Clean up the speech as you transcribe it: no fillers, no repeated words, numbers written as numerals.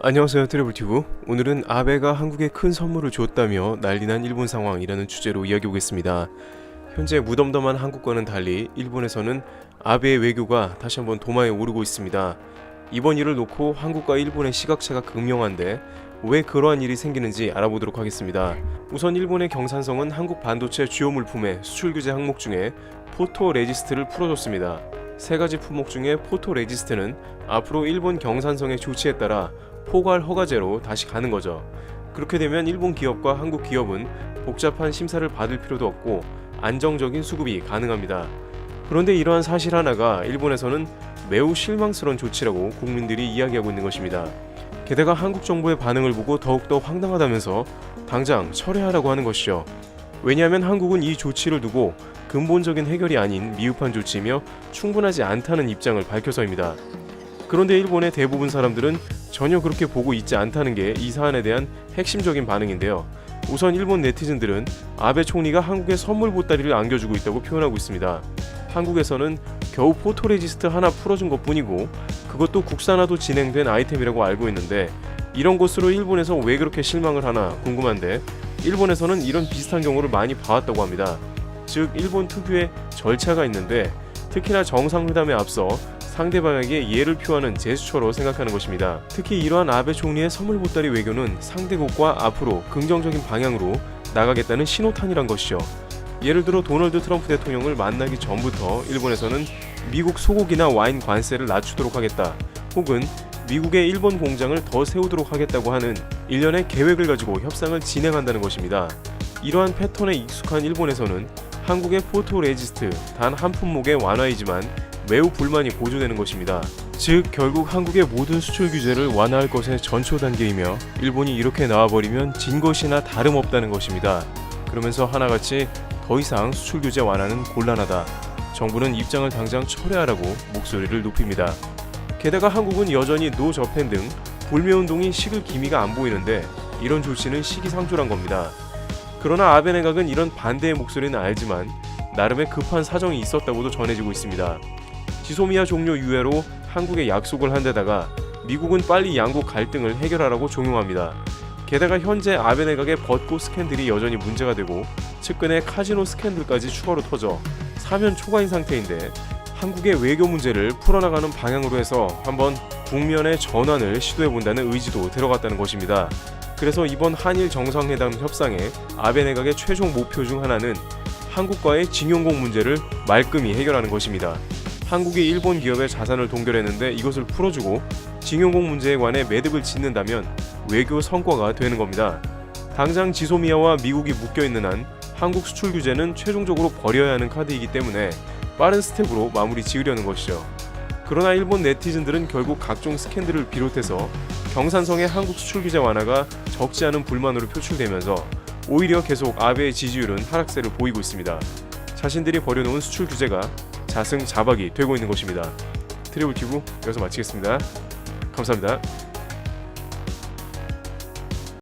안녕하세요, 트래블튜브. 오늘은 아베가 한국에 큰 선물을 줬다며 난리난 일본 상황이라는 주제로 이야기해보겠습니다. 현재 무덤덤한 한국과는 달리 일본에서는 아베의 외교가 다시 한번 도마에 오르고 있습니다. 이번 일을 놓고 한국과 일본의 시각차가 극명한데 왜 그러한 일이 생기는지 알아보도록 하겠습니다. 우선 일본의 경산성은 한국 반도체 주요 물품의 수출 규제 항목 중에 포토 레지스트를 풀어줬습니다. 세 가지 품목 중에 포토 레지스트는 앞으로 일본 경산성의 조치에 따라 포괄 허가제로 다시 가는 거죠. 그렇게 되면 일본 기업과 한국 기업은 복잡한 심사를 받을 필요도 없고 안정적인 수급이 가능합니다. 그런데 이러한 사실 하나가 일본에서는 매우 실망스러운 조치라고 국민들이 이야기하고 있는 것입니다. 게다가 한국 정부의 반응을 보고 더욱더 황당하다면서 당장 철회하라고 하는 것이죠. 왜냐하면 한국은 이 조치를 두고 근본적인 해결이 아닌 미흡한 조치이며 충분하지 않다는 입장을 밝혀서입니다. 그런데 일본의 대부분 사람들은 전혀 그렇게 보고 있지 않다는 게 이 사안에 대한 핵심적인 반응인데요. 우선 일본 네티즌들은 아베 총리가 한국에 선물 보따리를 안겨주고 있다고 표현하고 있습니다. 한국에서는 겨우 포토레지스트 하나 풀어준 것 뿐이고 그것도 국산화도 진행된 아이템이라고 알고 있는데 이런 것으로 일본에서 왜 그렇게 실망을 하나 궁금한데 일본에서는 이런 비슷한 경우를 많이 봐왔다고 합니다. 즉 일본 특유의 절차가 있는데 특히나 정상회담에 앞서 상대방에게 예를 표하는 제스처로 생각하는 것입니다. 특히 이러한 아베 총리의 선물 보따리 외교는 상대국과 앞으로 긍정적인 방향으로 나가겠다는 신호탄이란 것이죠. 예를 들어 도널드 트럼프 대통령을 만나기 전부터 일본에서는 미국 소고기나 와인 관세를 낮추도록 하겠다, 혹은 미국의 일본 공장을 더 세우도록 하겠다고 하는 일련의 계획을 가지고 협상을 진행한다는 것입니다. 이러한 패턴에 익숙한 일본에서는 한국의 포토 레지스트 단 한 품목의 완화이지만 매우 불만이 고조되는 것입니다. 즉 결국 한국의 모든 수출 규제를 완화할 것의 전초 단계이며 일본이 이렇게 나와버리면 진 것이나 다름없다는 것입니다. 그러면서 하나같이 더 이상 수출 규제 완화는 곤란하다, 정부는 입장을 당장 철회하라고 목소리를 높입니다. 게다가 한국은 여전히 노 저펜 등 불매운동이 식을 기미가 안 보이는데 이런 조치는 시기상조란 겁니다. 그러나 아베 내각은 이런 반대의 목소리는 알지만 나름의 급한 사정이 있었다고도 전해지고 있습니다. 지소미아 종료 이후로 한국에 약속을 한 데다가 미국은 빨리 양국 갈등을 해결하라고 종용합니다. 게다가 현재 아베 내각의 벚꽃 스캔들이 여전히 문제가 되고 측근의 카지노 스캔들까지 추가로 터져 사면 초과인 상태인데 한국의 외교 문제를 풀어나가는 방향으로 해서 한번 국면의 전환을 시도해본다는 의지도 들어갔다는 것입니다. 그래서 이번 한일 정상회담 협상에 아베 내각의 최종 목표 중 하나는 한국과의 징용공 문제를 말끔히 해결하는 것입니다. 한국이 일본 기업의 자산을 동결했는데 이것을 풀어주고 징용공 문제에 관해 매듭을 짓는다면 외교 성과가 되는 겁니다. 당장 지소미아와 미국이 묶여있는 한 한국 수출 규제는 최종적으로 버려야 하는 카드이기 때문에 빠른 스텝으로 마무리 지으려는 것이죠. 그러나 일본 네티즌들은 결국 각종 스캔들을 비롯해서 경산성의 한국 수출 규제 완화가 적지 않은 불만으로 표출되면서 오히려 계속 아베의 지지율은 하락세를 보이고 있습니다. 자신들이 버려놓은 수출 규제가 자승자박이 되고 있는 것입니다. 트래블튜브 여기서 마치겠습니다. 감사합니다.